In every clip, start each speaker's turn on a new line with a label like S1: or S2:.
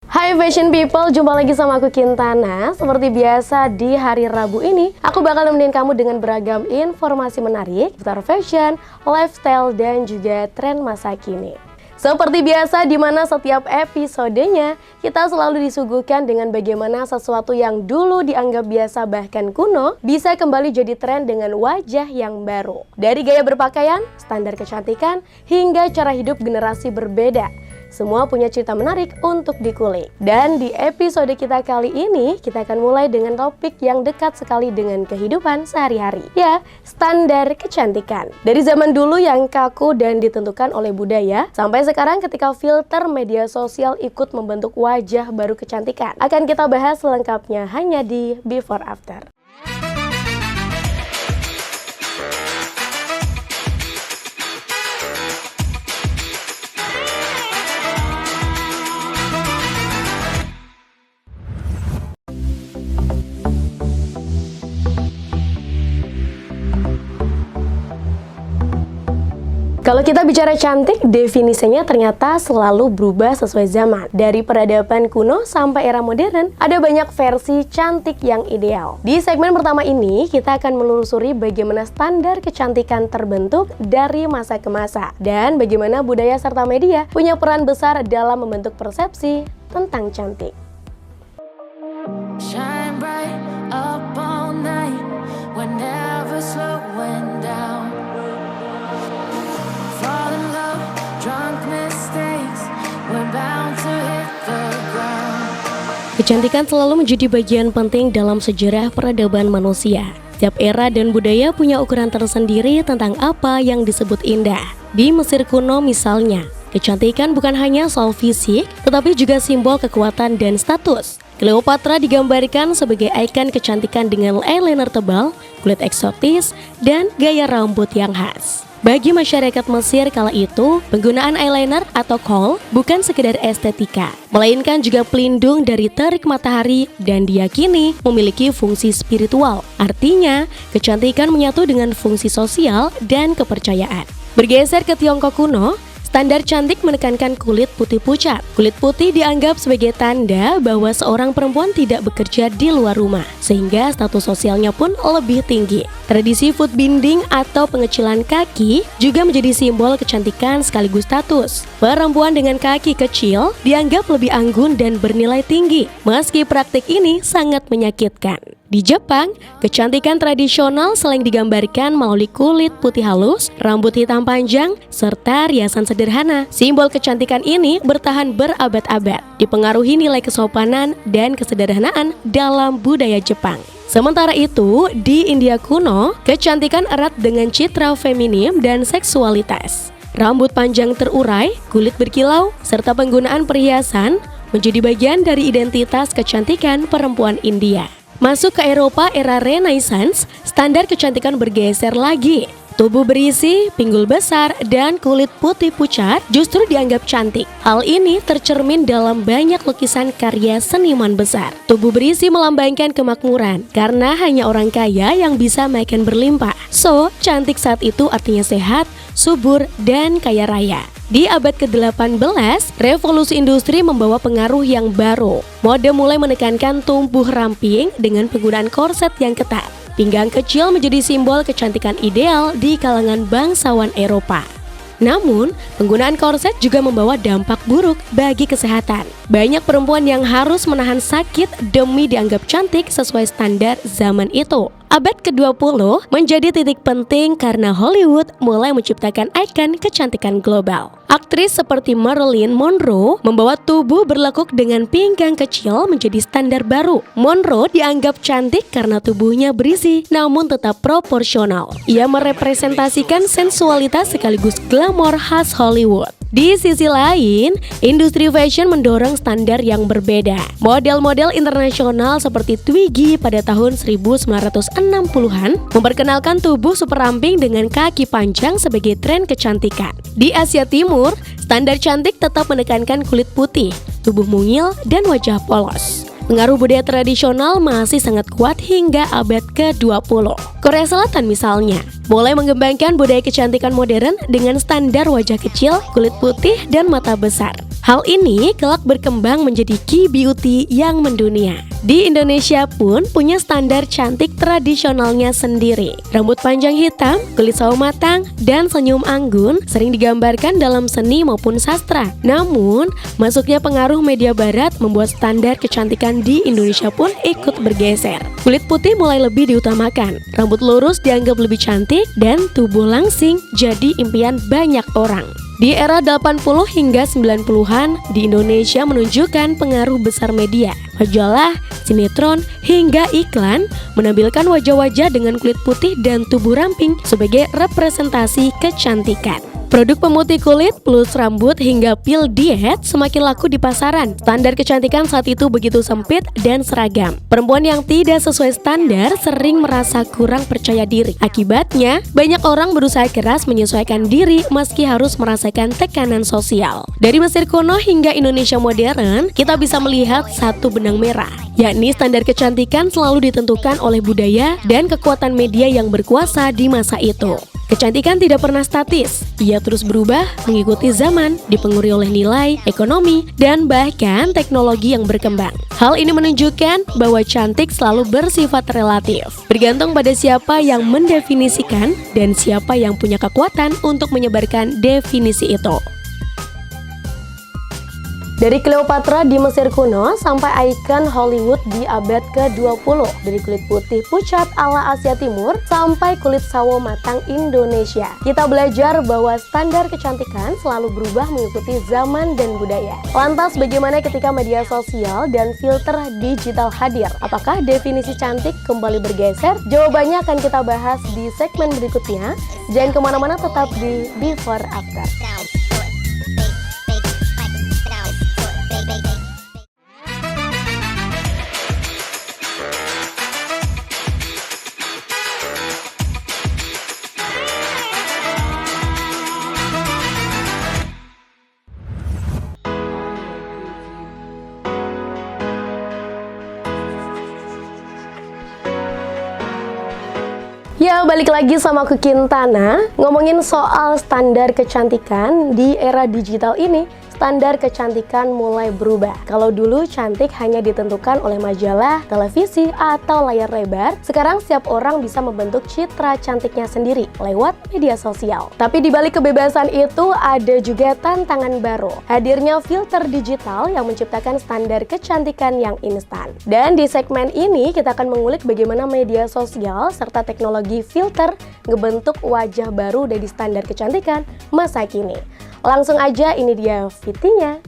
S1: Hai fashion people, jumpa lagi sama aku Kintana. Seperti biasa di hari Rabu ini, aku bakal nemenin kamu dengan beragam informasi menarik seputar fashion, lifestyle, dan juga tren masa kini. Seperti biasa, di mana setiap episodenya kita selalu disuguhkan dengan bagaimana sesuatu yang dulu dianggap biasa bahkan kuno bisa kembali jadi tren dengan wajah yang baru. Dari gaya berpakaian, standar kecantikan, hingga cara hidup generasi berbeda. Semua punya cerita menarik untuk dikulik. Dan di episode kita kali ini, kita akan mulai dengan topik yang dekat sekali dengan kehidupan sehari-hari. Ya, standar kecantikan. Dari zaman dulu yang kaku dan ditentukan oleh budaya, sampai sekarang ketika filter media sosial ikut membentuk wajah baru kecantikan. Akan kita bahas selengkapnya hanya di Before After. Kalau kita bicara cantik, definisinya ternyata selalu berubah sesuai zaman. Dari peradaban kuno sampai era modern, ada banyak versi cantik yang ideal. Di segmen pertama ini, kita akan menelusuri bagaimana standar kecantikan terbentuk dari masa ke masa, dan bagaimana budaya serta media punya peran besar dalam membentuk persepsi tentang cantik. Shine bright up all night, whenever slowing down. Kecantikan selalu menjadi bagian penting dalam sejarah peradaban manusia. Setiap era dan budaya punya ukuran tersendiri tentang apa yang disebut indah. Di Mesir kuno misalnya, kecantikan bukan hanya soal fisik, tetapi juga simbol kekuatan dan status. Cleopatra digambarkan sebagai ikon kecantikan dengan eyeliner tebal, kulit eksotis, dan gaya rambut yang khas. Bagi masyarakat Mesir kala itu, penggunaan eyeliner atau kohl bukan sekedar estetika, melainkan juga pelindung dari terik matahari dan diyakini memiliki fungsi spiritual. Artinya, kecantikan menyatu dengan fungsi sosial dan kepercayaan. Bergeser ke Tiongkok kuno, standar cantik menekankan kulit putih pucat. Kulit putih dianggap sebagai tanda bahwa seorang perempuan tidak bekerja di luar rumah, sehingga status sosialnya pun lebih tinggi. Tradisi foot binding atau pengecilan kaki juga menjadi simbol kecantikan sekaligus status. Perempuan dengan kaki kecil dianggap lebih anggun dan bernilai tinggi, meski praktik ini sangat menyakitkan. Di Jepang, kecantikan tradisional selain digambarkan melalui kulit putih halus, rambut hitam panjang, serta riasan sederhana. Simbol kecantikan ini bertahan berabad-abad, dipengaruhi nilai kesopanan dan kesederhanaan dalam budaya Jepang. Sementara itu, di India kuno, kecantikan erat dengan citra feminim dan seksualitas. Rambut panjang terurai, kulit berkilau, serta penggunaan perhiasan menjadi bagian dari identitas kecantikan perempuan India. Masuk ke Eropa era Renaissance, standar kecantikan bergeser lagi. Tubuh berisi, pinggul besar, dan kulit putih pucat justru dianggap cantik. Hal ini tercermin dalam banyak lukisan karya seniman besar. Tubuh berisi melambangkan kemakmuran, karena hanya orang kaya yang bisa makan berlimpah. So, cantik saat itu artinya sehat, subur, dan kaya raya. Di abad ke-18, revolusi industri membawa pengaruh yang baru. Mode mulai menekankan tubuh ramping dengan penggunaan korset yang ketat. Pinggang kecil menjadi simbol kecantikan ideal di kalangan bangsawan Eropa. Namun, penggunaan korset juga membawa dampak buruk bagi kesehatan. Banyak perempuan yang harus menahan sakit demi dianggap cantik sesuai standar zaman itu. Abad ke-20 menjadi titik penting karena Hollywood mulai menciptakan ikon kecantikan global. Aktris seperti Marilyn Monroe membawa tubuh berlekuk dengan pinggang kecil menjadi standar baru. Monroe dianggap cantik karena tubuhnya berisi namun tetap proporsional. Ia merepresentasikan sensualitas sekaligus glamor khas Hollywood. Di sisi lain, industri fashion mendorong standar yang berbeda. Model-model internasional seperti Twiggy pada tahun 1960-an memperkenalkan tubuh super ramping dengan kaki panjang sebagai tren kecantikan. Di Asia Timur, standar cantik tetap menekankan kulit putih, tubuh mungil, dan wajah polos. Pengaruh budaya tradisional masih sangat kuat hingga abad ke-20. Korea Selatan misalnya, mulai mengembangkan budaya kecantikan modern dengan standar wajah kecil, kulit putih, dan mata besar. Hal ini kelak berkembang menjadi key beauty yang mendunia. Di Indonesia pun punya standar cantik tradisionalnya sendiri. Rambut panjang hitam, kulit sawo matang, dan senyum anggun sering digambarkan dalam seni maupun sastra. Namun, masuknya pengaruh media barat membuat standar kecantikan di Indonesia pun ikut bergeser. Kulit putih mulai lebih diutamakan, rambut lurus dianggap lebih cantik, dan tubuh langsing jadi impian banyak orang. Di era 80 hingga 90-an, di Indonesia menunjukkan pengaruh besar media. Majalah, sinetron, hingga iklan menampilkan wajah-wajah dengan kulit putih dan tubuh ramping sebagai representasi kecantikan. Produk pemutih kulit plus rambut hingga pil diet semakin laku di pasaran. Standar kecantikan saat itu begitu sempit dan seragam. Perempuan yang tidak sesuai standar sering merasa kurang percaya diri. Akibatnya, banyak orang berusaha keras menyesuaikan diri meski harus merasakan tekanan sosial. Dari Mesir kuno hingga Indonesia modern, kita bisa melihat satu benang merah, yakni standar kecantikan selalu ditentukan oleh budaya dan kekuatan media yang berkuasa di masa itu. Kecantikan tidak pernah statis, ia terus berubah mengikuti zaman, dipengaruhi oleh nilai, ekonomi, dan bahkan teknologi yang berkembang. Hal ini menunjukkan bahwa cantik selalu bersifat relatif, bergantung pada siapa yang mendefinisikan dan siapa yang punya kekuatan untuk menyebarkan definisi itu. Dari Cleopatra di Mesir kuno sampai ikon Hollywood di abad ke-20, dari kulit putih pucat ala Asia Timur sampai kulit sawo matang Indonesia. Kita belajar bahwa standar kecantikan selalu berubah mengikuti zaman dan budaya. Lantas bagaimana ketika media sosial dan filter digital hadir? Apakah definisi cantik kembali bergeser? Jawabannya akan kita bahas di segmen berikutnya. Jangan kemana-mana, tetap di Before After. Ya, balik lagi sama aku Kintana, ngomongin soal standar kecantikan di era digital ini. Standar kecantikan mulai berubah. Kalau dulu cantik hanya ditentukan oleh majalah, televisi, atau layar lebar, sekarang setiap orang bisa membentuk citra cantiknya sendiri lewat media sosial. Tapi di balik kebebasan itu ada juga tantangan baru. Hadirnya filter digital yang menciptakan standar kecantikan yang instan. Dan di segmen ini kita akan mengulik bagaimana media sosial serta teknologi filter ngebentuk wajah baru dari standar kecantikan masa kini. Langsung aja, ini dia VT-nya.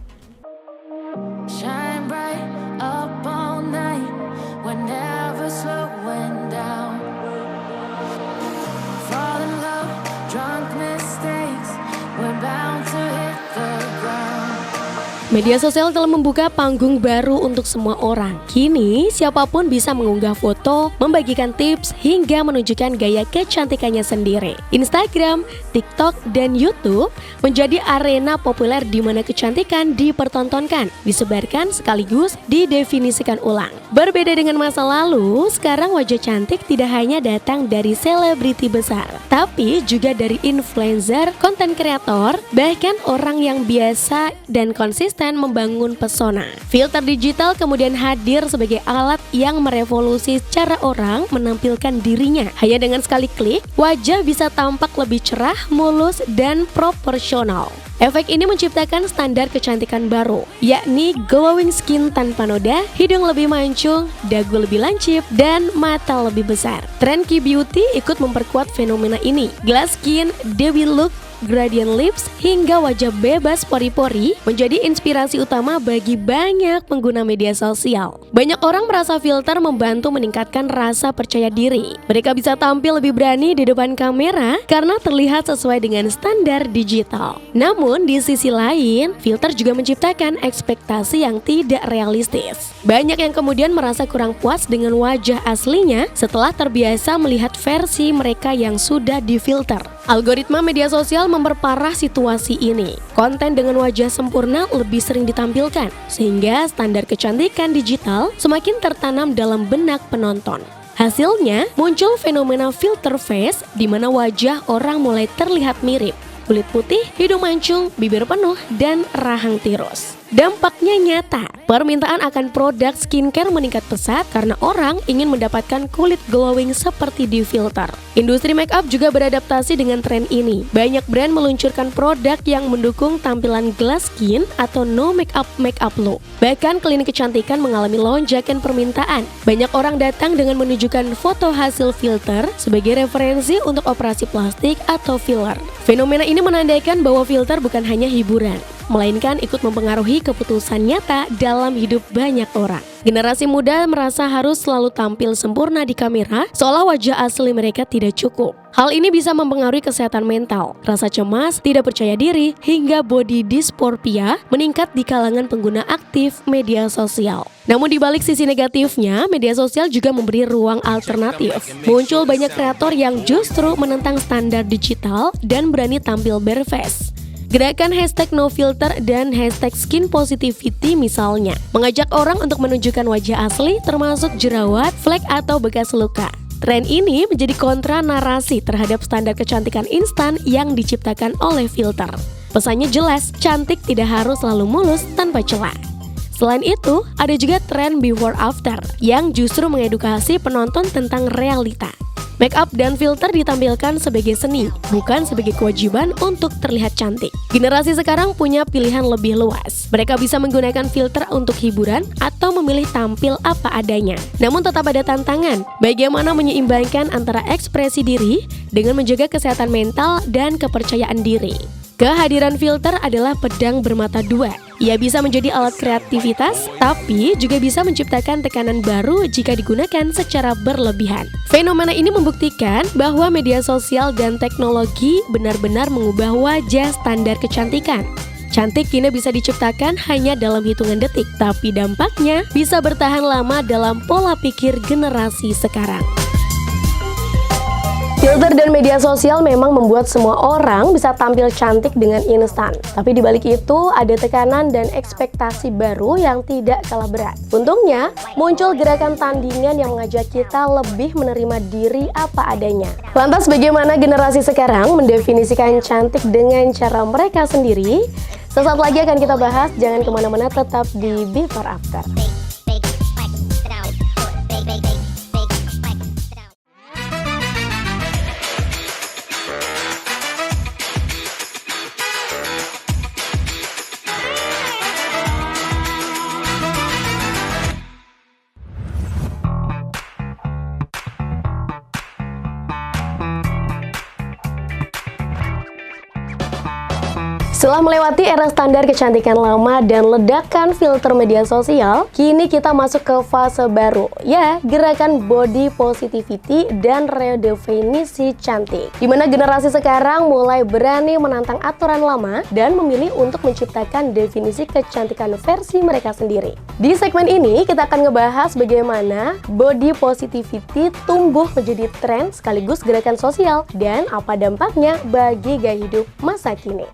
S1: Media sosial telah membuka panggung baru untuk semua orang. Kini, siapapun bisa mengunggah foto, membagikan tips, hingga menunjukkan gaya kecantikannya sendiri. Instagram, TikTok, dan YouTube menjadi arena populer di mana kecantikan dipertontonkan, disebarkan sekaligus didefinisikan ulang. Berbeda dengan masa lalu, sekarang wajah cantik tidak hanya datang dari selebriti besar, tapi juga dari influencer, konten kreator, bahkan orang yang biasa dan konsisten membangun pesona. Filter digital kemudian hadir sebagai alat yang merevolusi cara orang menampilkan dirinya. Hanya dengan sekali klik, wajah bisa tampak lebih cerah, mulus, dan proporsional. Efek ini menciptakan standar kecantikan baru, yakni glowing skin tanpa noda, hidung lebih mancung, dagu lebih lancip, dan mata lebih besar. Tren key beauty ikut memperkuat fenomena ini. Glass skin, dewy look, gradient lips, hingga wajah bebas pori-pori menjadi inspirasi utama bagi banyak pengguna media sosial. Banyak orang merasa filter membantu meningkatkan rasa percaya diri. Mereka bisa tampil lebih berani di depan kamera karena terlihat sesuai dengan standar digital. Namun di sisi lain, filter juga menciptakan ekspektasi yang tidak realistis. Banyak yang kemudian merasa kurang puas dengan wajah aslinya setelah terbiasa melihat versi mereka yang sudah difilter. Algoritma media sosial memperparah situasi ini. Konten dengan wajah sempurna lebih sering ditampilkan, sehingga standar kecantikan digital semakin tertanam dalam benak penonton. Hasilnya, muncul fenomena filter face di mana wajah orang mulai terlihat mirip. kulit putih, hidung mancung, bibir penuh, dan rahang tirus. Dampaknya nyata, permintaan akan produk skincare meningkat pesat karena orang ingin mendapatkan kulit glowing seperti di filter. Industri makeup juga beradaptasi dengan tren ini. Banyak brand meluncurkan produk yang mendukung tampilan glass skin atau no makeup look. Bahkan klinik kecantikan mengalami lonjakan permintaan. Banyak orang datang dengan menunjukkan foto hasil filter sebagai referensi untuk operasi plastik atau filler. Fenomena ini menandakan bahwa filter bukan hanya hiburan, melainkan ikut mempengaruhi keputusan nyata dalam hidup banyak orang. Generasi muda merasa harus selalu tampil sempurna di kamera, seolah wajah asli mereka tidak cukup. Hal ini bisa mempengaruhi kesehatan mental, rasa cemas, tidak percaya diri, hingga body dysmorphia meningkat di kalangan pengguna aktif media sosial. Namun di balik sisi negatifnya, media sosial juga memberi ruang alternatif. Muncul banyak kreator yang justru menentang standar digital dan berani tampil bareface. Gerakan #NoFilter dan #SkinPositivity misalnya mengajak orang untuk menunjukkan wajah asli termasuk jerawat, flek atau bekas luka. Tren ini menjadi kontra narasi terhadap standar kecantikan instan yang diciptakan oleh filter. Pesannya jelas, cantik tidak harus selalu mulus tanpa celah. Selain itu, ada juga tren before after yang justru mengedukasi penonton tentang realita. Makeup dan filter ditampilkan sebagai seni, bukan sebagai kewajiban untuk terlihat cantik. Generasi sekarang punya pilihan lebih luas. Mereka bisa menggunakan filter untuk hiburan atau memilih tampil apa adanya. Namun tetap ada tantangan, bagaimana menyeimbangkan antara ekspresi diri dengan menjaga kesehatan mental dan kepercayaan diri. Kehadiran filter adalah pedang bermata dua. Ia bisa menjadi alat kreativitas, tapi juga bisa menciptakan tekanan baru jika digunakan secara berlebihan. Fenomena ini membuktikan bahwa media sosial dan teknologi benar-benar mengubah wajah standar kecantikan. Cantik kini bisa diciptakan hanya dalam hitungan detik, tapi dampaknya bisa bertahan lama dalam pola pikir generasi sekarang. Filter dan media sosial memang membuat semua orang bisa tampil cantik dengan instan. Tapi di balik itu ada tekanan dan ekspektasi baru yang tidak kalah berat. Untungnya, muncul gerakan tandingan yang mengajak kita lebih menerima diri apa adanya. Lantas bagaimana generasi sekarang mendefinisikan cantik dengan cara mereka sendiri? Sesaat lagi akan kita bahas, jangan kemana-mana, tetap di Before After. Setelah melewati era standar kecantikan lama dan ledakan filter media sosial, kini kita masuk ke fase baru, ya gerakan body positivity dan redefinisi cantik. Di mana generasi sekarang mulai berani menantang aturan lama dan memilih untuk menciptakan definisi kecantikan versi mereka sendiri. Di segmen ini kita akan ngebahas bagaimana body positivity tumbuh menjadi tren sekaligus gerakan sosial dan apa dampaknya bagi gaya hidup masa kini.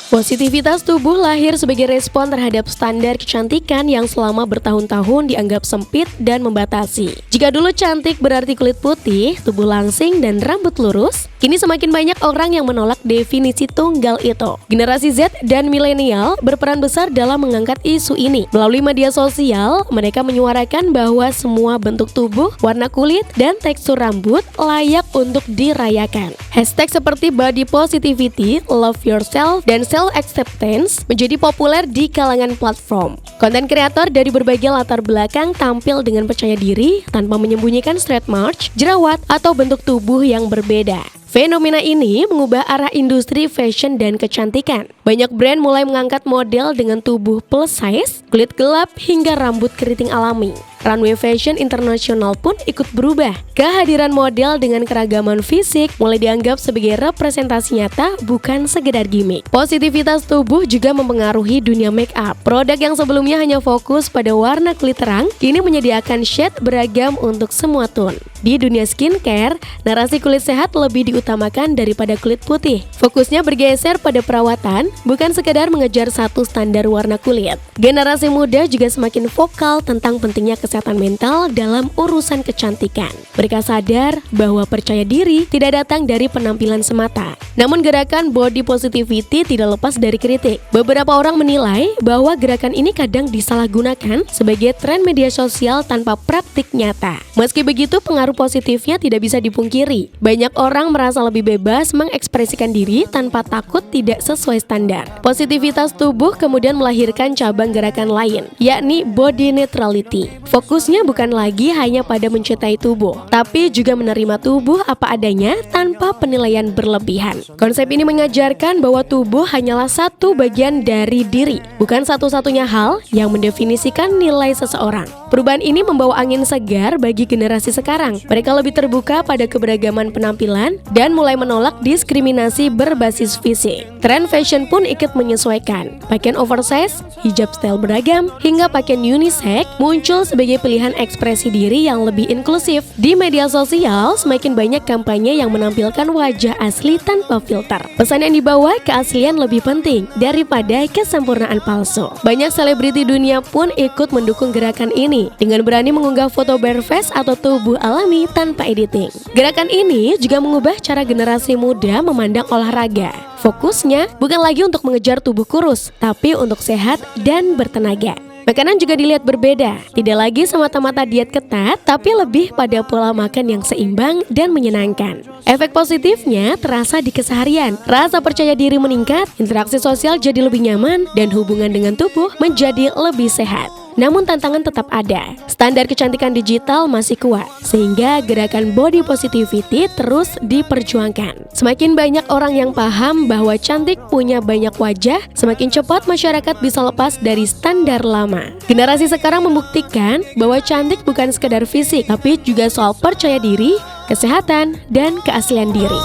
S1: Positivitas tubuh lahir sebagai respon terhadap standar kecantikan yang selama bertahun-tahun dianggap sempit dan membatasi. Jika dulu cantik berarti kulit putih, tubuh langsing, dan rambut lurus, kini semakin banyak orang yang menolak definisi tunggal itu. Generasi Z dan milenial berperan besar dalam mengangkat isu ini. Melalui media sosial, mereka menyuarakan bahwa semua bentuk tubuh, warna kulit, dan tekstur rambut layak untuk dirayakan. Hashtag seperti body positivity, love yourself, dan self-acceptance menjadi populer di kalangan platform. Konten kreator dari berbagai latar belakang tampil dengan percaya diri tanpa menyembunyikan stretch mark, jerawat, atau bentuk tubuh yang berbeda. Fenomena ini mengubah arah industri fashion dan kecantikan. Banyak brand mulai mengangkat model dengan tubuh plus size, kulit gelap, hingga rambut keriting alami. Runway fashion internasional pun ikut berubah. Kehadiran model dengan keragaman fisik mulai dianggap sebagai representasi nyata, bukan sekedar gimmick. Positivitas tubuh juga mempengaruhi dunia make up. Produk yang sebelumnya hanya fokus pada warna kulit terang, kini menyediakan shade beragam untuk semua tone. Di dunia skincare, narasi kulit sehat lebih diutamakan daripada kulit putih. Fokusnya bergeser pada perawatan, bukan sekedar mengejar satu standar warna kulit. Generasi muda juga semakin vokal tentang pentingnya kesehatan kesehatan mental dalam urusan kecantikan. Mereka sadar bahwa percaya diri tidak datang dari penampilan semata. Namun gerakan body positivity tidak lepas dari kritik. Beberapa orang menilai bahwa gerakan ini kadang disalahgunakan sebagai tren media sosial tanpa praktik nyata. Meski begitu, pengaruh positifnya tidak bisa dipungkiri. Banyak orang merasa lebih bebas mengekspresikan diri tanpa takut tidak sesuai standar. Positivitas tubuh kemudian melahirkan cabang gerakan lain, yakni body neutrality. Fokusnya bukan lagi hanya pada mencintai tubuh, tapi juga menerima tubuh apa adanya tanpa penilaian berlebihan. Konsep ini mengajarkan bahwa tubuh hanyalah satu bagian dari diri, bukan satu-satunya hal yang mendefinisikan nilai seseorang. Perubahan ini membawa angin segar bagi generasi sekarang. Mereka lebih terbuka pada keberagaman penampilan dan mulai menolak diskriminasi berbasis fisik. Tren fashion pun ikut menyesuaikan. Pakaian oversize, hijab style beragam, hingga pakaian unisex muncul sebagai pilihan ekspresi diri yang lebih inklusif. Di media sosial, semakin banyak kampanye yang menampilkan wajah asli tanpa filter. Pesan yang dibawa, keaslian lebih penting daripada kesempurnaan palsu. Banyak selebriti dunia pun ikut mendukung gerakan ini dengan berani mengunggah foto bareface atau tubuh alami tanpa editing. Gerakan ini juga mengubah cara generasi muda memandang olahraga. Fokusnya bukan lagi untuk mengejar tubuh kurus, tapi untuk sehat dan bertenaga. Makanan juga dilihat berbeda, tidak lagi semata-mata diet ketat, tapi lebih pada pola makan yang seimbang dan menyenangkan. Efek positifnya terasa di keseharian, rasa percaya diri meningkat, interaksi sosial jadi lebih nyaman, dan hubungan dengan tubuh menjadi lebih sehat. Namun tantangan tetap ada. Standar kecantikan digital masih kuat, sehingga gerakan body positivity terus diperjuangkan. Semakin banyak orang yang paham bahwa cantik punya banyak wajah, semakin cepat masyarakat bisa lepas dari standar lama. Generasi sekarang membuktikan bahwa cantik bukan sekedar fisik, tapi juga soal percaya diri, kesehatan, dan keaslian diri.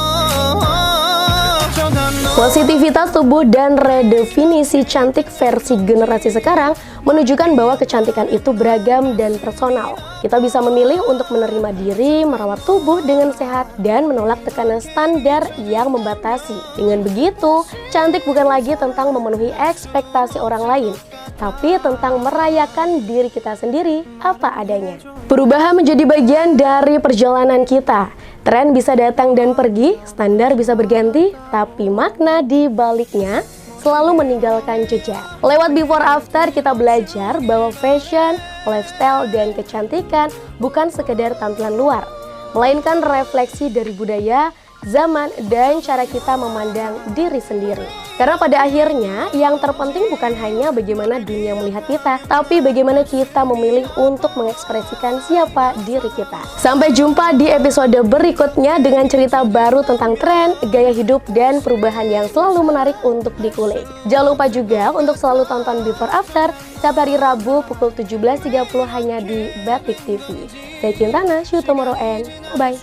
S1: Positivitas tubuh dan redefinisi cantik versi generasi sekarang menunjukkan bahwa kecantikan itu beragam dan personal. Kita bisa memilih untuk menerima diri, merawat tubuh dengan sehat, dan menolak tekanan standar yang membatasi. Dengan begitu, cantik bukan lagi tentang memenuhi ekspektasi orang lain, tapi tentang merayakan diri kita sendiri apa adanya. Perubahan menjadi bagian dari perjalanan kita. Tren bisa datang dan pergi, standar bisa berganti, tapi makna di baliknya selalu meninggalkan jejak. Lewat before after kita belajar bahwa fashion, lifestyle, dan kecantikan bukan sekedar tampilan luar, melainkan refleksi dari budaya, zaman, dan cara kita memandang diri sendiri. Karena pada akhirnya yang terpenting bukan hanya bagaimana dunia melihat kita, tapi bagaimana kita memilih untuk mengekspresikan siapa diri kita. Sampai jumpa di episode berikutnya dengan cerita baru tentang tren, gaya hidup, dan perubahan yang selalu menarik untuk dikulik. Jangan lupa juga untuk selalu tonton Before After setiap hari Rabu pukul 17.30 hanya di Batik TV. Saya Kintana, see you tomorrow and bye.